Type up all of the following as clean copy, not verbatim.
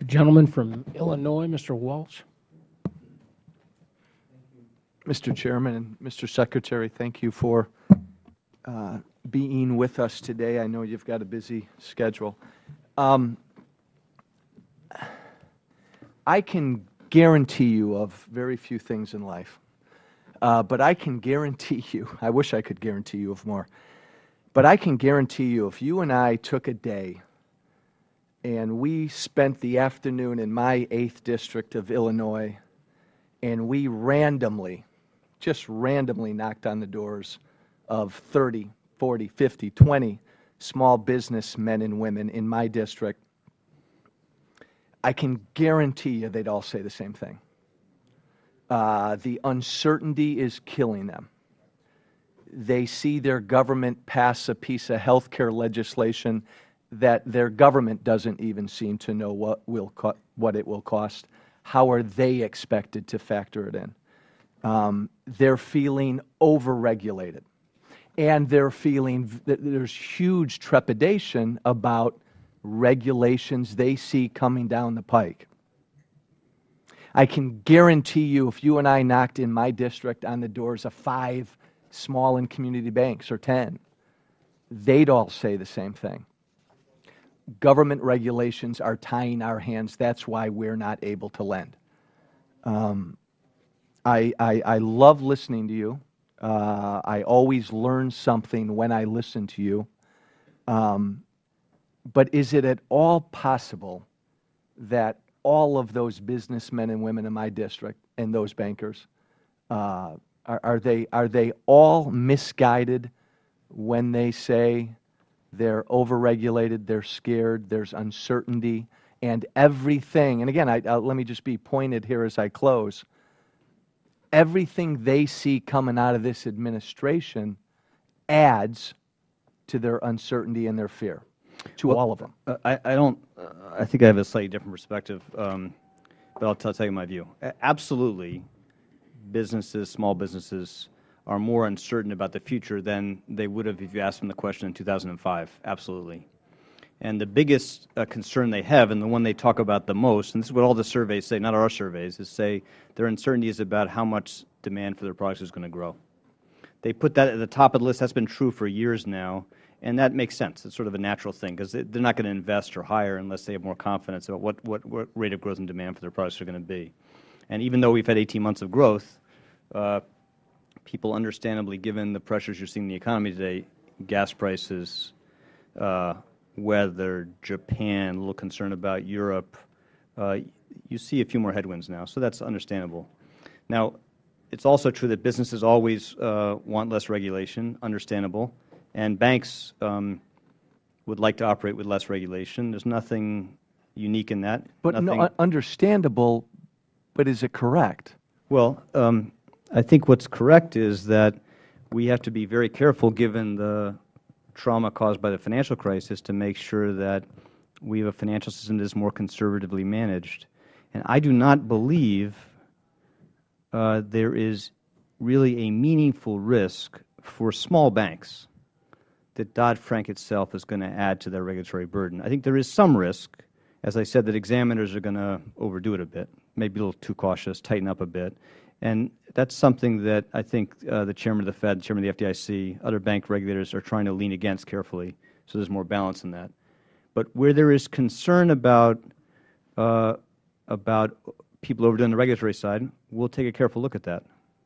Gentleman from Illinois, Mr. Walsh. Mr. Chairman and Mr. Secretary, thank you for being with us today. I know you've got a busy schedule. I can guarantee you of very few things in life, but I can guarantee you, I wish I could guarantee you of more, but I can guarantee you if you and I took a day and we spent the afternoon in my 8th district of Illinois and we just randomly knocked on the doors of 30, 40, 50, 20 small business men and women in my district, I can guarantee you they'd all say the same thing. The uncertainty is killing them. They see their government pass a piece of health care legislation that their government doesn't even seem to know what it will cost. How are they expected to factor it in? They're feeling overregulated. And they're feeling that there's huge trepidation about regulations they see coming down the pike. I can guarantee you if you and I knocked in my district on the doors of 5 small and community banks or 10, they'd all say the same thing. Government regulations are tying our hands. That's why we're not able to lend. I love listening to you. I always learn something when I listen to you. But is it at all possible that all of those businessmen and women in my district and those bankers, are they all misguided when they say they're overregulated, they're scared, there's uncertainty, and everything, and again, let me just be pointed here as I close, everything they see coming out of this administration adds to their uncertainty and their fear, to all of them. I think I have a slightly different perspective, but I'll tell you my view. Absolutely, businesses, small businesses, are more uncertain about the future than they would have if you asked them the question in 2005. Absolutely. And the biggest concern they have, and the one they talk about the most, and this is what all the surveys say, not our surveys, is say their uncertainty is about how much demand for their products is going to grow. They put that at the top of the list. That's been true for years now, and that makes sense. It's sort of a natural thing because they're not going to invest or hire unless they have more confidence about what rate of growth and demand for their products are going to be. And even though we've had 18 months of growth, people understandably, given the pressures you're seeing in the economy today, gas prices, weather, Japan, a little concern about Europe, you see a few more headwinds now, so that's understandable. Now, it's also true that businesses always want less regulation, understandable, and banks would like to operate with less regulation. There's nothing unique in that. But no, understandable, but is it correct? Well, I think what's correct is that we have to be very careful, given the trauma caused by the financial crisis, to make sure that we have a financial system that is more conservatively managed. And I do not believe there is really a meaningful risk for small banks that Dodd-Frank itself is going to add to their regulatory burden. I think there is some risk, as I said, that examiners are going to overdo it a bit, maybe a little too cautious, tighten up a bit. And that's something that I think the Chairman of the Fed, Chairman of the FDIC, other bank regulators are trying to lean against carefully, so there's more balance in that. But where there is concern about people overdoing the regulatory side, we'll take a careful look at that.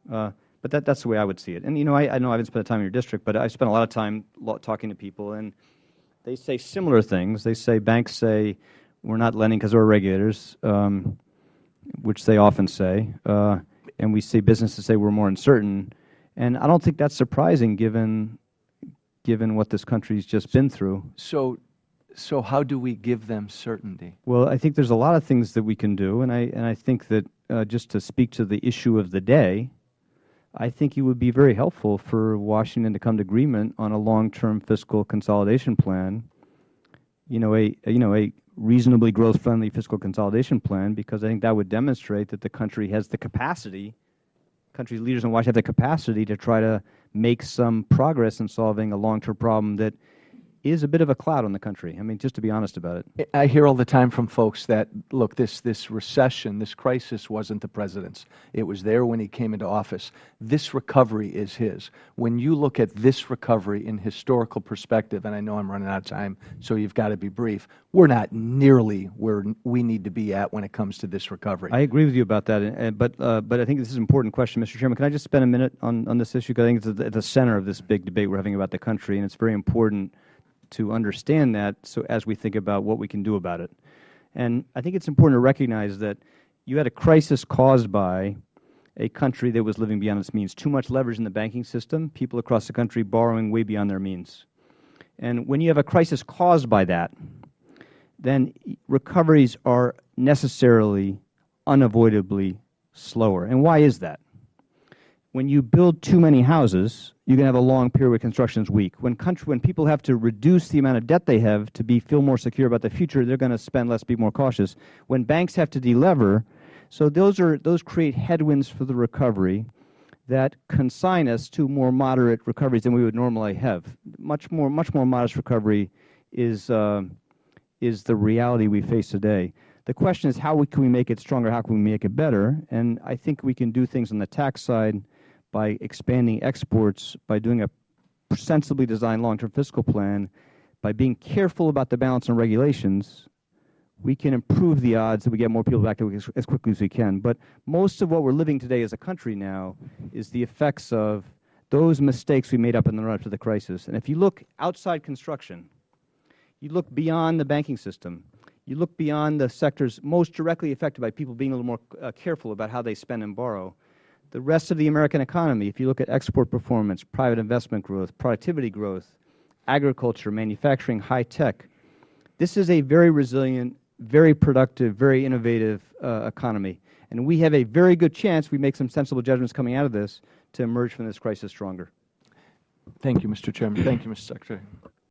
But that's the way I would see it. And, you know, I know I haven't spent time in your district, but I spent a lot of time talking to people, and they say similar things. They say, banks say, we're not lending because we're regulators, which they often say. And we see businesses say we're more uncertain. And I don't think that's surprising given what this country's just been through. So how do we give them certainty? Well, I think there's a lot of things that we can do, and I think that just to speak to the issue of the day, I think it would be very helpful for Washington to come to agreement on a long-term fiscal consolidation plan, a reasonably growth-friendly fiscal consolidation plan, because I think that would demonstrate that the country has the capacity, country's leaders in Washington have the capacity to try to make some progress in solving a long-term problem that is a bit of a cloud on the country. I mean, just to be honest about it. I hear all the time from folks that, look, this recession, this crisis wasn't the President's. It was there when he came into office. This recovery is his. When you look at this recovery in historical perspective, and I know I'm running out of time, so you've got to be brief, we're not nearly where we need to be at when it comes to this recovery. I agree with you about that, but I think this is an important question. Mr. Chairman, can I just spend a minute on this issue? Because I think it's at the center of this big debate we're having about the country, and it's very important to understand that so as we think about what we can do about it. And I think it's important to recognize that you had a crisis caused by a country that was living beyond its means. Too much leverage in the banking system, people across the country borrowing way beyond their means. And when you have a crisis caused by that, then recoveries are necessarily, unavoidably slower. And why is that? When you build too many houses, you're going to have a long period where construction is weak. When people have to reduce the amount of debt they have to feel more secure about the future, they're going to spend less, be more cautious. When banks have to delever, so those create headwinds for the recovery that consign us to more moderate recoveries than we would normally have. Much more modest recovery is the reality we face today. The question is, how can we make it stronger? How can we make it better? And I think we can do things on the tax side by expanding exports, by doing a sensibly designed long-term fiscal plan, by being careful about the balance on regulations. We can improve the odds that we get more people back to work as quickly as we can. But most of what we're living today as a country now is the effects of those mistakes we made up in the run-up to the crisis. And if you look outside construction, you look beyond the banking system, you look beyond the sectors most directly affected by people being a little more careful about how they spend and borrow, the rest of the American economy, if you look at export performance, private investment growth, productivity growth, agriculture, manufacturing, high tech, this is a very resilient, very productive, very innovative economy. And we have a very good chance, we make some sensible judgments coming out of this, to emerge from this crisis stronger. Thank you, Mr. Chairman. Thank you, Mr. Secretary.